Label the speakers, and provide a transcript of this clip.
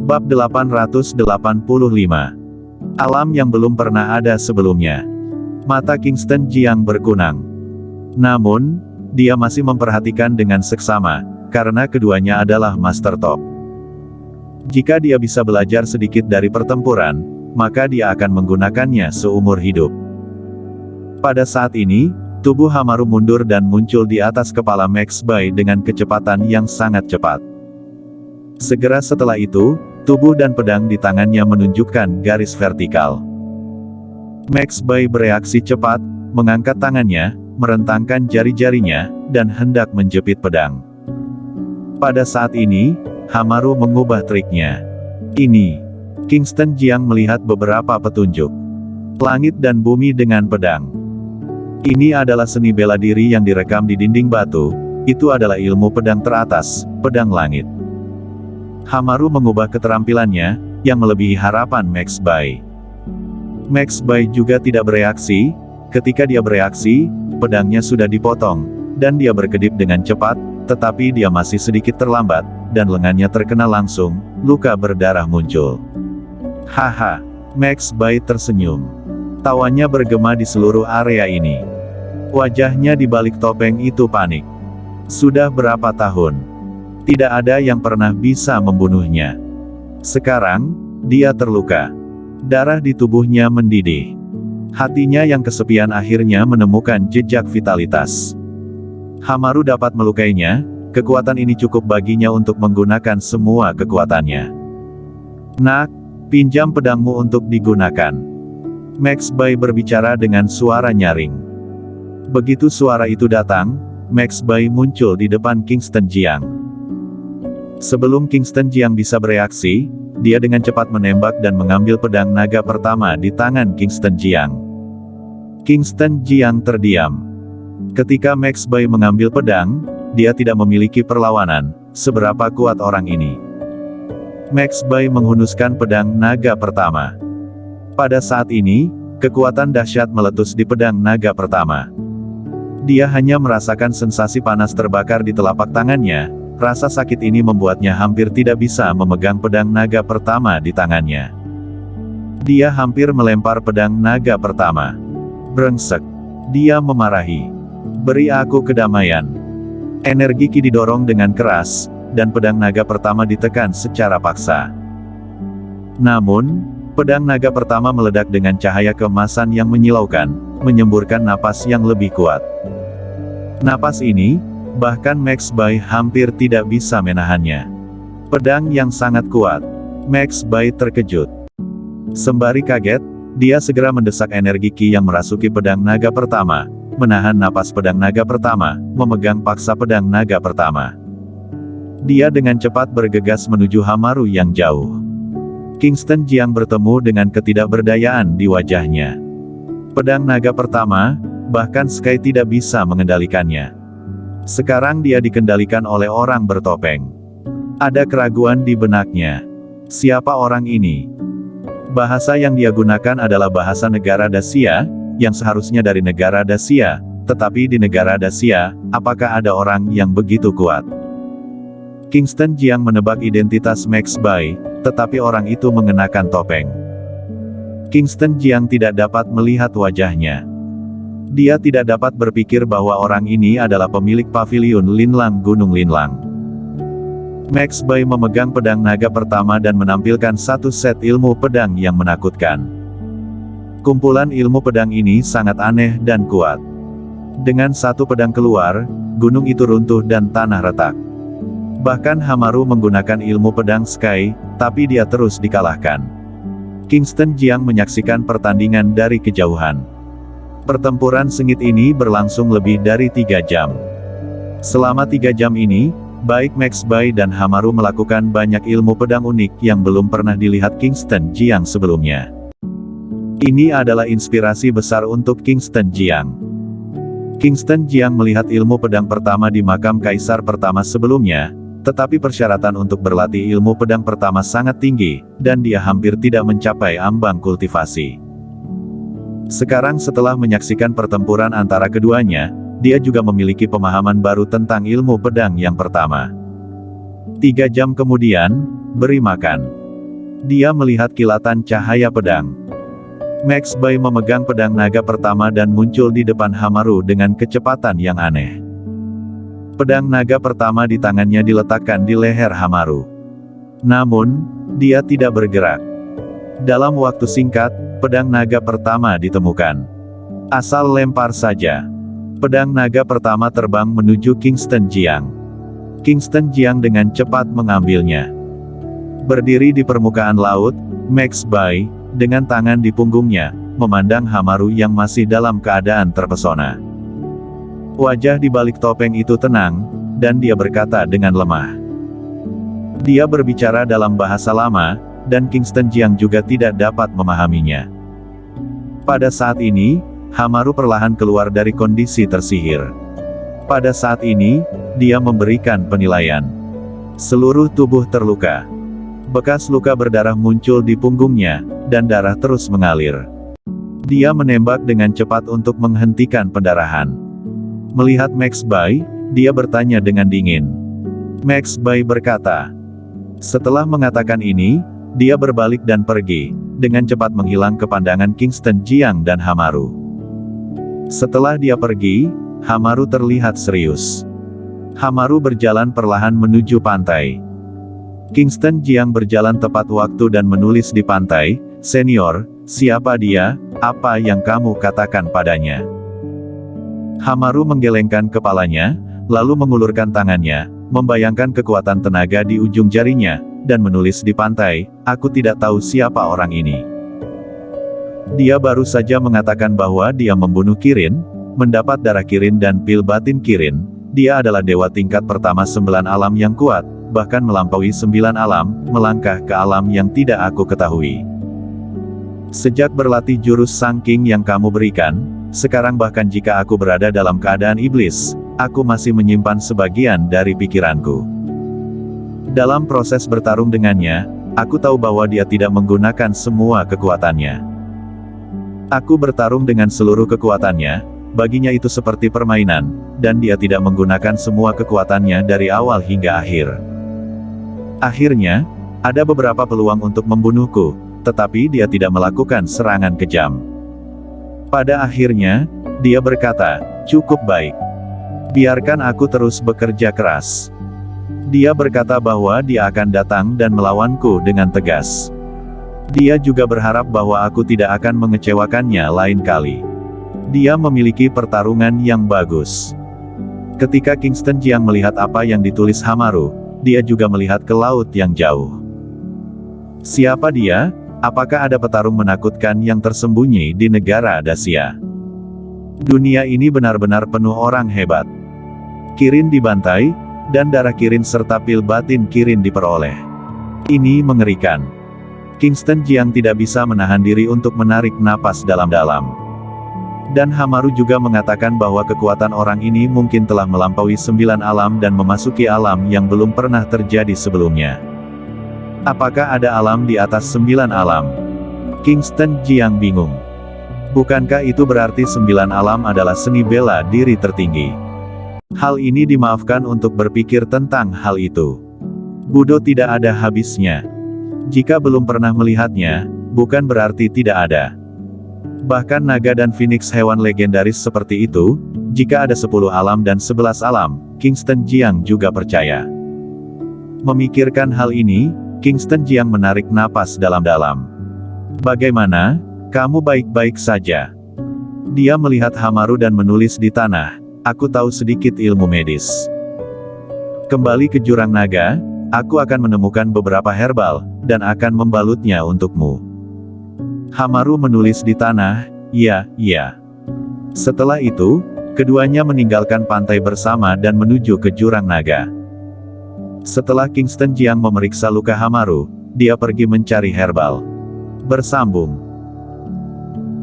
Speaker 1: Bab 885. Alam yang belum pernah ada sebelumnya. Mata Kingston Jiang berkunang. Namun, dia masih memperhatikan dengan seksama, karena keduanya adalah Master Top. Jika dia bisa belajar sedikit dari pertempuran, maka dia akan menggunakannya seumur hidup. Pada saat ini, tubuh Hamaru mundur dan muncul di atas kepala Max Bai dengan kecepatan yang sangat cepat. Segera setelah itu, tubuh dan pedang di tangannya menunjukkan garis vertikal. Max Bai bereaksi cepat, mengangkat tangannya, merentangkan jari-jarinya, dan hendak menjepit pedang. Pada saat ini, Hamaru mengubah triknya. Ini, Kingston Jiang melihat beberapa petunjuk. Langit dan bumi dengan pedang. Ini adalah seni bela diri yang direkam di dinding batu, itu adalah ilmu pedang teratas, pedang langit. Hamaru mengubah keterampilannya, yang melebihi harapan Max Bai. Max Bai juga tidak bereaksi, ketika dia bereaksi, pedangnya sudah dipotong, dan dia berkedip dengan cepat, tetapi dia masih sedikit terlambat, dan lengannya terkena langsung, luka berdarah muncul. Haha, Max Bai tersenyum. Tawanya bergema di seluruh area ini. Wajahnya di balik topeng itu panik. Sudah berapa tahun? Tidak ada yang pernah bisa membunuhnya. Sekarang, dia terluka. Darah di tubuhnya mendidih. Hatinya yang kesepian akhirnya menemukan jejak vitalitas. Hamaru dapat melukainya, kekuatan ini cukup baginya untuk menggunakan semua kekuatannya. Nak, pinjam pedangmu untuk digunakan. Max Bai berbicara dengan suara nyaring. Begitu suara itu datang, Max Bai muncul di depan Kingston Jiang. Sebelum Kingston Jiang bisa bereaksi, dia dengan cepat menembak dan mengambil pedang naga pertama di tangan Kingston Jiang. Kingston Jiang terdiam. Ketika Max Bai mengambil pedang, dia tidak memiliki perlawanan, seberapa kuat orang ini. Max Bai menghunuskan pedang naga pertama. Pada saat ini, kekuatan dahsyat meletus di pedang naga pertama. Dia hanya merasakan sensasi panas terbakar di telapak tangannya. Rasa sakit ini membuatnya hampir tidak bisa memegang pedang naga pertama di tangannya. Dia hampir melempar pedang naga pertama. Brengsek. Dia memarahi. Beri aku kedamaian. Energi Ki didorong dengan keras, dan pedang naga pertama ditekan secara paksa. Namun, pedang naga pertama meledak dengan cahaya keemasan yang menyilaukan, menyemburkan napas yang lebih kuat. Napas ini, bahkan Max Bai hampir tidak bisa menahannya. Pedang yang sangat kuat. Max Bai terkejut. Sembari kaget, dia segera mendesak energi Ki yang merasuki pedang naga pertama, menahan napas pedang naga pertama, memegang paksa pedang naga pertama. Dia dengan cepat bergegas menuju Hamaru yang jauh. Kingston Jiang bertemu dengan ketidakberdayaan di wajahnya. Pedang naga pertama, bahkan Sky tidak bisa mengendalikannya. Sekarang dia dikendalikan oleh orang bertopeng. Ada keraguan di benaknya. Siapa orang ini? Bahasa yang dia gunakan adalah bahasa negara Dacia, yang seharusnya dari negara Dacia, tetapi di negara Dacia, apakah ada orang yang begitu kuat? Kingston Jiang menebak identitas Max Bai, tetapi orang itu mengenakan topeng. Kingston Jiang tidak dapat melihat wajahnya. Dia tidak dapat berpikir bahwa orang ini adalah pemilik paviliun Linlang Gunung Linlang. Max Bai memegang pedang naga pertama dan menampilkan satu set ilmu pedang yang menakutkan. Kumpulan ilmu pedang ini sangat aneh dan kuat. Dengan satu pedang keluar, gunung itu runtuh dan tanah retak. Bahkan Hamaru menggunakan ilmu pedang Sky, tapi dia terus dikalahkan. Kingston Jiang menyaksikan pertandingan dari kejauhan. Pertempuran sengit ini berlangsung lebih dari 3 jam. Selama 3 jam ini, baik Max Bai dan Hamaru melakukan banyak ilmu pedang unik yang belum pernah dilihat Kingston Jiang sebelumnya. Ini adalah inspirasi besar untuk Kingston Jiang. Kingston Jiang melihat ilmu pedang pertama di makam kaisar pertama sebelumnya, tetapi persyaratan untuk berlatih ilmu pedang pertama sangat tinggi, dan dia hampir tidak mencapai ambang kultivasi. Sekarang setelah menyaksikan pertempuran antara keduanya, dia juga memiliki pemahaman baru tentang ilmu pedang yang pertama. 3 jam kemudian, beri makan. Dia melihat kilatan cahaya pedang. Max Bai memegang pedang naga pertama dan muncul di depan Hamaru dengan kecepatan yang aneh. Pedang naga pertama di tangannya diletakkan di leher Hamaru. Namun, dia tidak bergerak. Dalam waktu singkat, pedang naga pertama ditemukan. Asal lempar saja. Pedang naga pertama terbang menuju Kingston Jiang. Kingston Jiang dengan cepat mengambilnya. Berdiri di permukaan laut, Max Bai, dengan tangan di punggungnya, memandang Hamaru yang masih dalam keadaan terpesona. Wajah di balik topeng itu tenang, dan dia berkata dengan lemah. Dia berbicara dalam bahasa lama, dan Kingston Jiang juga tidak dapat memahaminya. Pada saat ini, Hamaru perlahan keluar dari kondisi tersihir. Pada saat ini, dia memberikan penilaian. Seluruh tubuh terluka. Bekas luka berdarah muncul di punggungnya, dan darah terus mengalir. Dia menembak dengan cepat untuk menghentikan pendarahan. Melihat Max Bai, dia bertanya dengan dingin. Max Bai berkata. Setelah mengatakan ini, dia berbalik dan pergi, dengan cepat menghilang ke pandangan Kingston Jiang dan Hamaru. Setelah dia pergi, Hamaru terlihat serius. Hamaru berjalan perlahan menuju pantai. Kingston Jiang berjalan tepat waktu dan menulis di pantai, "Senior, siapa dia, apa yang kamu katakan padanya?" Hamaru menggelengkan kepalanya, lalu mengulurkan tangannya, membayangkan kekuatan tenaga di ujung jarinya, dan menulis di pantai, "Aku tidak tahu siapa orang ini." Dia baru saja mengatakan bahwa dia membunuh Kirin, mendapat darah Kirin dan pil batin Kirin. Dia adalah dewa tingkat pertama 9 alam yang kuat, bahkan melampaui 9 alam, melangkah ke alam yang tidak aku ketahui. Sejak berlatih jurus Sangking yang kamu berikan, sekarang bahkan jika aku berada dalam keadaan iblis, aku masih menyimpan sebagian dari pikiranku. Dalam proses bertarung dengannya, aku tahu bahwa dia tidak menggunakan semua kekuatannya. Aku bertarung dengan seluruh kekuatannya, baginya itu seperti permainan, dan dia tidak menggunakan semua kekuatannya dari awal hingga akhir. Akhirnya, ada beberapa peluang untuk membunuhku, tetapi dia tidak melakukan serangan kejam. Pada akhirnya, dia berkata, "Cukup baik. Biarkan aku terus bekerja keras." Dia berkata bahwa dia akan datang dan melawanku dengan tegas. Dia juga berharap bahwa aku tidak akan mengecewakannya lain kali. Dia memiliki pertarungan yang bagus. Ketika Kingston Jiang melihat apa yang ditulis Hamaru, dia juga melihat ke laut yang jauh. Siapa dia? Apakah ada petarung menakutkan yang tersembunyi di negara Dacia? Dunia ini benar-benar penuh orang hebat. Kirin dibantai, dan darah Kirin serta pil batin Kirin diperoleh. Ini mengerikan. Kingston Jiang tidak bisa menahan diri untuk menarik napas dalam-dalam. Dan Hamaru juga mengatakan bahwa kekuatan orang ini mungkin telah melampaui 9 alam dan memasuki alam yang belum pernah terjadi sebelumnya. Apakah ada alam di atas 9 alam? Kingston Jiang bingung. Bukankah itu berarti 9 alam adalah seni bela diri tertinggi? Hal ini dimaafkan untuk berpikir tentang hal itu. Budo tidak ada habisnya. Jika belum pernah melihatnya, bukan berarti tidak ada. Bahkan naga dan phoenix hewan legendaris seperti itu, jika ada 10 alam dan 11 alam, Kingston Jiang juga percaya. Memikirkan hal ini, Kingston Jiang menarik napas dalam-dalam. Bagaimana? Kamu baik-baik saja? Dia melihat Hamaru dan menulis di tanah, "Aku tahu sedikit ilmu medis. Kembali ke jurang naga, aku akan menemukan beberapa herbal, dan akan membalutnya untukmu." Hamaru menulis di tanah, "Ya, ya." Setelah itu, keduanya meninggalkan pantai bersama dan menuju ke jurang naga. Setelah Kingston Jiang memeriksa luka Hamaru, dia pergi mencari herbal. Bersambung.